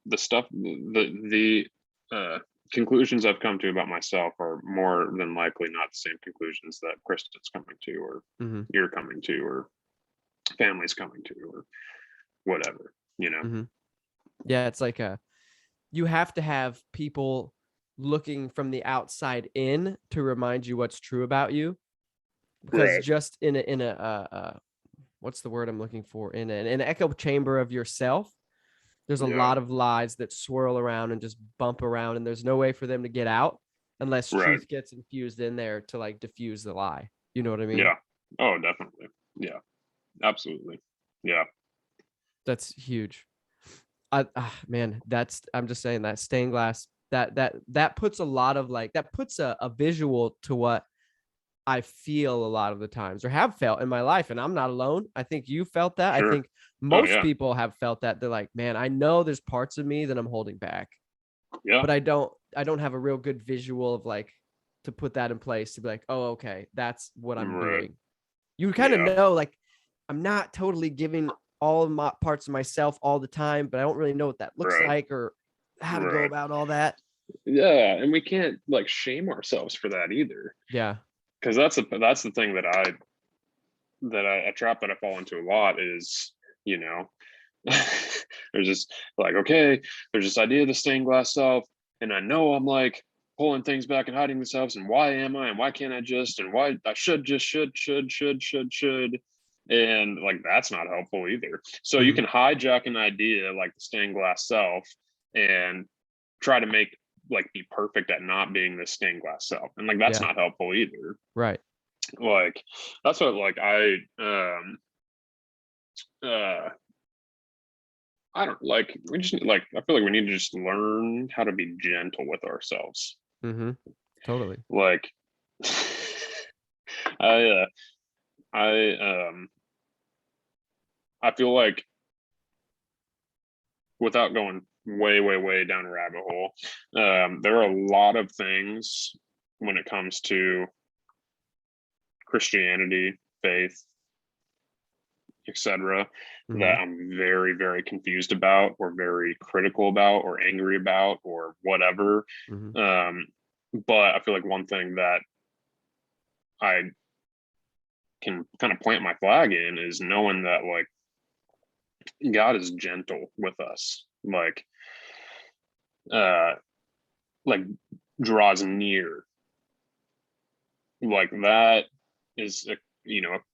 the stuff, the conclusions I've come to about myself are more than likely not the same conclusions that Kristen's coming to, or Hmm. you're coming to, or family's coming to, or whatever, Hmm. Yeah, it's like you have to have people looking from the outside in to remind you what's true about you, because Right. just in a what's the word I'm looking for, in an echo chamber of yourself, there's a Yeah. lot of lies that swirl around and just bump around, and there's no way for them to get out unless Right. truth gets infused in there to like diffuse the lie. You know what I mean? Yeah. Oh, definitely. Yeah. Absolutely. Yeah. That's huge. Man, I'm just saying that stained glass, that puts a lot of like, that puts a visual to what I feel a lot of the times, or have felt in my life. And I'm not alone. I think you felt that. I Sure. think Oh, most yeah. people have felt that. They're like, man, I know there's parts of me that I'm holding back, Yeah. but I don't have a real good visual of like, to put that in place to be like, oh, okay, that's what I'm Right. doing. You kind of Yeah. know, like, I'm not totally giving all of my parts of myself all the time, but I don't really know what that looks Right. like or how to go Right. about all that. Yeah. And we can't like shame ourselves for that either. Yeah. Because that's the thing that a trap that I fall into a lot is, you know, there's just like, okay, there's this idea of the stained glass self, and I know I'm like pulling things back and hiding themselves, and why am I, and why can't I just, and why I should, and like that's not helpful either. So you Hmm. can hijack an idea like the stained glass self and try to make like be perfect at not being the stained glass self, and like that's Yeah. not helpful either. Right. Like that's what like uh I don't like we just like I feel like we need to just learn how to be gentle with ourselves. Hmm. Totally. Like I I I feel like without going way down a rabbit hole, there are a lot of things when it comes to Christianity, faith, etc., Hmm. that I'm very confused about, or very critical about, or angry about, or whatever. Hmm. Um, but I feel like one thing that I can kind of plant my flag in is knowing that like God is gentle with us, uh like draws near. Like that is a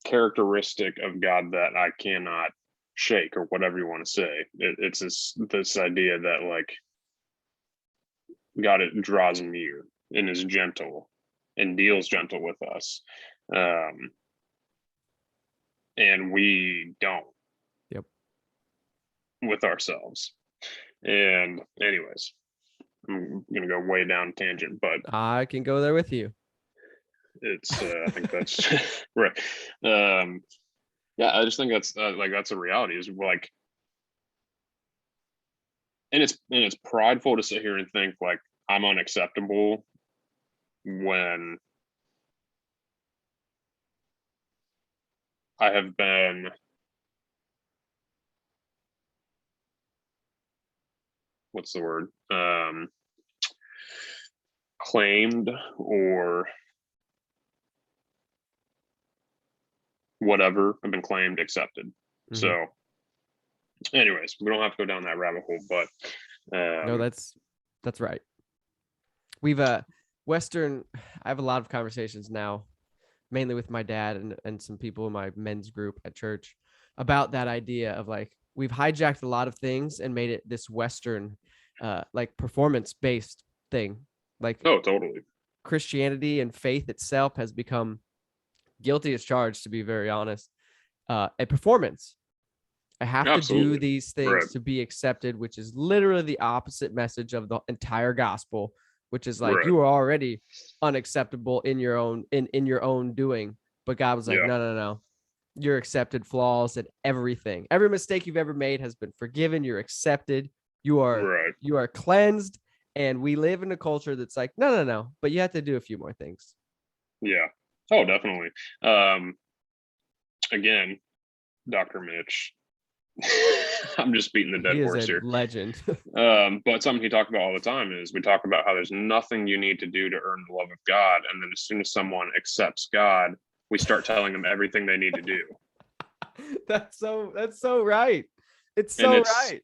characteristic of God that I cannot shake, or whatever you want to say. It's this idea that like God draws near and is gentle and deals gentle with us. Um and we don't. Yep. With ourselves. And anyways, I'm gonna go way down tangent, but I can go there with you. it's I think that's right. Yeah, I just think that's like that's a reality. Is like, and it's prideful to sit here and think like I'm unacceptable when I have been what's the word claimed or whatever. I've been claimed, accepted. Mm-hmm. So anyways, we don't have to go down that rabbit hole, but No, that's right. We've Western. I have a lot of conversations now, mainly with my dad and some people in my men's group at church, about that idea of like we've hijacked a lot of things and made it this Western, like performance based thing. Like, oh, totally. Christianity and faith itself has become, guilty as charged, to be very honest, a performance. I have Absolutely. to do these things to be accepted, which is literally the opposite message of the entire gospel, which is like you are already unacceptable in your own doing. But God was like, no. You're accepted, flaws and everything. Every mistake you've ever made has been forgiven. You're accepted. You are cleansed. And we live in a culture that's like, no. But you have to do a few more things. Yeah. Oh, definitely. Again, Dr. Mitch. I'm just beating the dead horse here. Legend. But something he talked about all the time is we talk about how there's nothing you need to do to earn the love of God. And then as soon as someone accepts God, we start telling them everything they need to do. That's so right. It's right.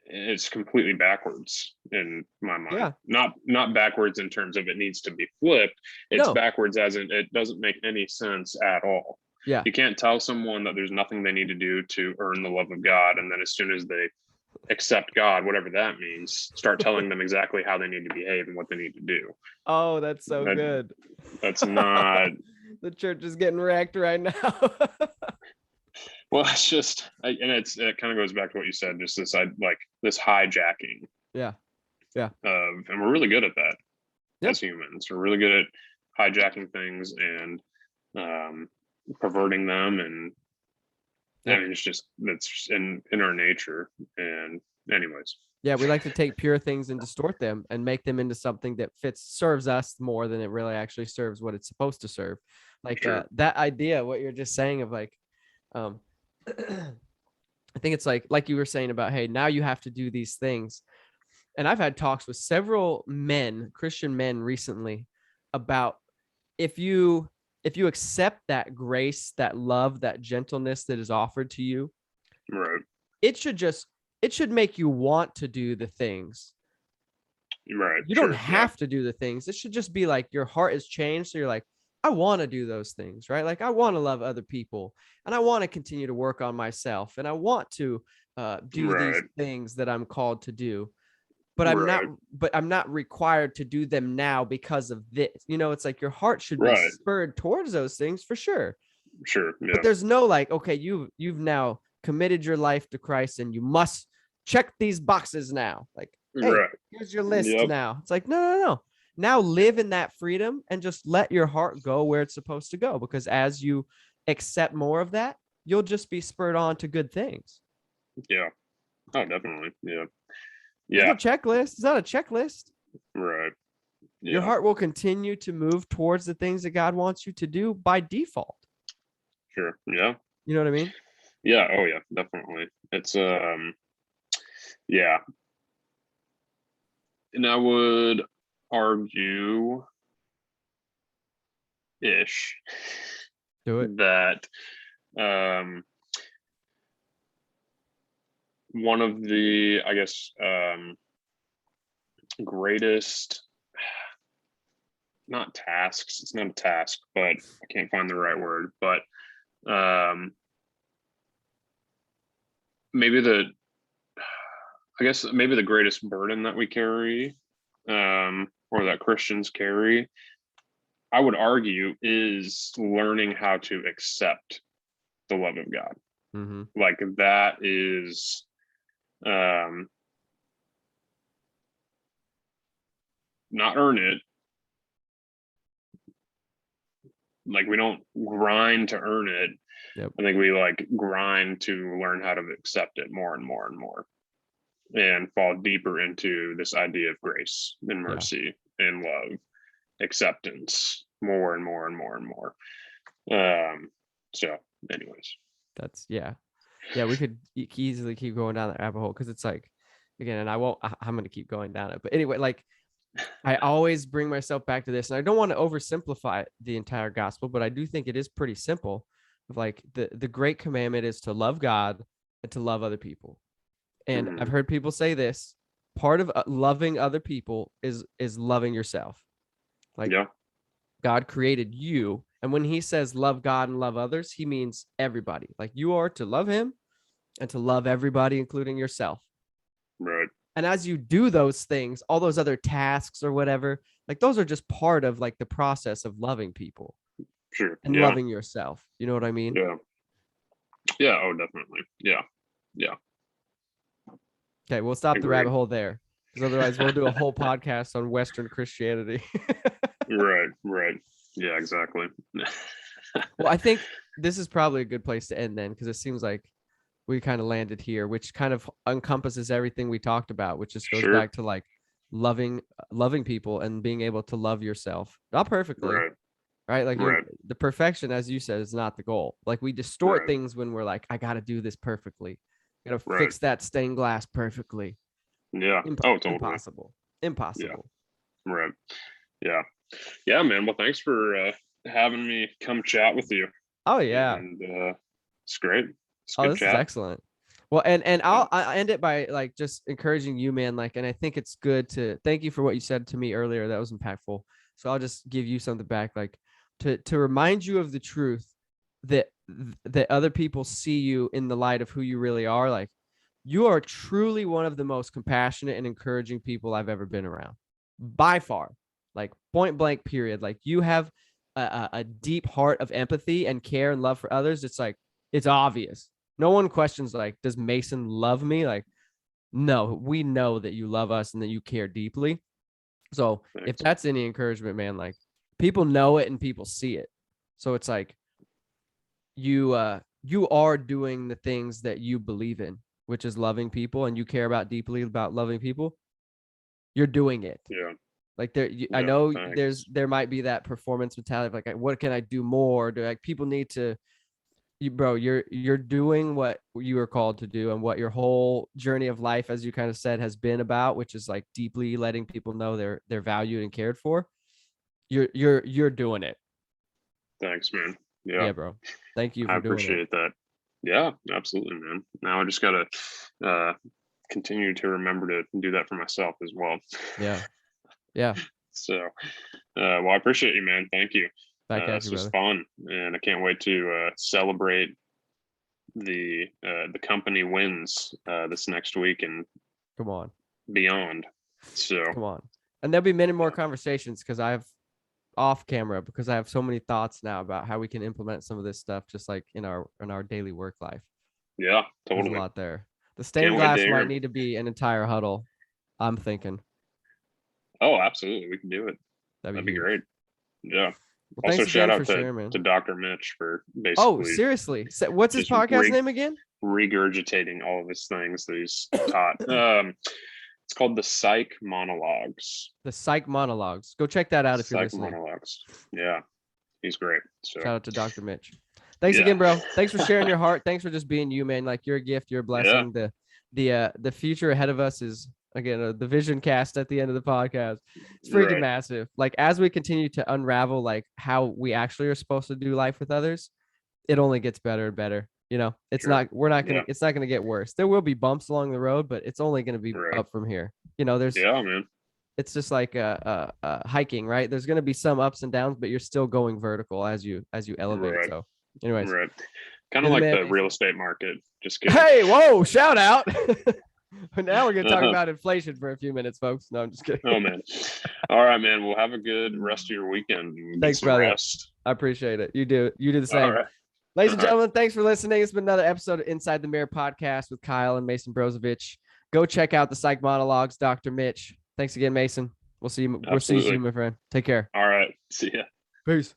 It's completely backwards in my mind. Yeah. Not backwards in terms of it needs to be flipped. It's backwards as in it doesn't make any sense at all. Yeah. You can't tell someone that there's nothing they need to do to earn the love of God. And then as soon as they accept God, whatever that means, start telling them exactly how they need to behave and what they need to do. Oh, that's so good. That's not... The church is getting wrecked right now. Well, it's just, and it kind of goes back to what you said, just this hijacking. Yeah. And we're really good at that as humans. We're really good at hijacking things and perverting them, and I mean, that's in our nature. And anyways, we like to take pure things and distort them and make them into something that serves us more than it really actually serves what it's supposed to serve. Like that idea, what you're just saying of like, I think it's like you were saying about, hey, now you have to do these things. And I've had talks with several Christian men recently about if you accept that grace, that love, that gentleness that is offered to you, it should make you want to do the things. Right. You don't have to do the things. It should just be like your heart is changed. So you're like, I want to do those things, right? Like I want to love other people and I want to continue to work on myself and I want to do these things that I'm called to do. But I'm not required to do them now because of this. It's like your heart should be spurred towards those things for sure. Sure. Yeah. But there's no like, okay, you've now committed your life to Christ and you must check these boxes now. Like, hey, here's your list now. It's like, no. Now live in that freedom and just let your heart go where it's supposed to go. Because as you accept more of that, you'll just be spurred on to good things. Yeah. Oh, definitely. Yeah. Yeah. It's a checklist. It's not a checklist. Right. Yeah. Your heart will continue to move towards the things that God wants you to do by default. Sure. Yeah. You know what I mean? Yeah. Oh, yeah. Definitely. It's yeah. And I would argue that one of the, I guess, greatest, not tasks, it's not a task, but I can't find the right word, but maybe the greatest burden that we carry, or that Christians carry, I would argue, is learning how to accept the love of God. Mm-hmm. Like that is not earn it. Like we don't grind to earn it. Yep. I think we like grind to learn how to accept it more and more and more, and fall deeper into this idea of grace and mercy and love, acceptance more and more and more and more. So anyways, That's we could easily keep going down that rabbit hole, because it's like, again, and I'm going to keep going down it, but anyway, like I always bring myself back to this, and I don't want to oversimplify the entire gospel, but I do think it is pretty simple. Like the great commandment is to love God and to love other people. And I've heard people say this: part of loving other people is loving yourself. Like God created you, and when he says love God and love others, he means everybody. Like you are to love him and to love everybody, including yourself. Right. And as you do those things, all those other tasks or whatever, like those are just part of like the process of loving people. Sure. And loving yourself. You know what I mean? Yeah. Yeah. Oh, definitely. Yeah. Yeah. Okay, we'll stop the rabbit hole there, because otherwise we'll do a whole podcast on Western Christianity. Right. Yeah, exactly. Well, I think this is probably a good place to end then, because it seems like we kind of landed here, which kind of encompasses everything we talked about, which just goes back to like loving people and being able to love yourself, not perfectly, right? Like the perfection, as you said, is not the goal. Like we distort things when we're like, I got to do this perfectly. I got to fix that stained glass perfectly. Yeah. Totally. Impossible. Yeah. Right. Yeah. Yeah, man. Well, thanks for having me come chat with you. Oh yeah. And it's great. This is excellent. Well, and I'll end it by like just encouraging you, man. Like, and I think it's good to thank you for what you said to me earlier. That was impactful. So I'll just give you something back, like to remind you of the truth that other people see you in the light of who you really are. Like, you are truly one of the most compassionate and encouraging people I've ever been around, by far. Like point blank, period. Like you have a deep heart of empathy and care and love for others. It's like, it's obvious. No one questions like, does Mason love me? Like, no, we know that you love us and that you care deeply. So if that's any encouragement, man, like people know it and people see it. So it's like you are doing the things that you believe in, which is loving people, and you care about deeply about loving people. You're doing it. Yeah. Like I know there might be that performance mentality of like, what can I do more? Do like people need to, you're doing what you were called to do and what your whole journey of life, as you kind of said, has been about, which is like deeply letting people know they're valued and cared for. You're doing it. Thanks, man. Yeah, bro. Thank you for doing it. I appreciate that. Yeah, absolutely, man. Now I just gotta continue to remember to do that for myself as well. Yeah. So, well, I appreciate you, man. Thank you. This was fun, and I can't wait to celebrate the company wins this next week and beyond. So come on, and there'll be many more conversations because I have off camera, because I have so many thoughts now about how we can implement some of this stuff, just like in our daily work life. Yeah, totally. There's a lot there. The stained glass might need to be an entire huddle, I'm thinking. Oh, absolutely. We can do it. That'd be great. Yeah. Well, also, shout out to Dr. Mitch for basically. Oh, seriously? What's his podcast name again? Regurgitating all of his things that he's taught. It's called the Psych Monologues. The Psych Monologues. Go check that out if you're listening. Psych Monologues. Yeah. He's great. So shout out to Dr. Mitch. Thanks again, bro. Thanks for sharing your heart. Thanks for just being you, man. Like, you're a gift. You're a blessing. Yeah. The future ahead of us is, again, the vision cast at the end of the podcast. It's freaking massive. Like, as we continue to unravel like how we actually are supposed to do life with others, it only gets better and better. You know, it's it's not gonna get worse. There will be bumps along the road, but it's only gonna be up from here. You know, man. It's just like hiking, right? There's gonna be some ups and downs, but you're still going vertical as you elevate. So anyways, kind of like the real estate market. Just kidding. Hey, whoa, shout out. Now we're gonna talk about inflation for a few minutes, folks. No, I'm just kidding. Oh man. All right, man. We'll have a good rest of your weekend. Thanks, brother. Rest. I appreciate it. You do the same. All right. Ladies and gentlemen, thanks for listening. It's been another episode of Inside the Mirror podcast with Kyle and Mason Brozovoch. Go check out the Psych Monologues, Dr. Mitch. Thanks again, Mason. We'll see you. We'll see you soon, my friend. Take care. All right. See ya. Peace.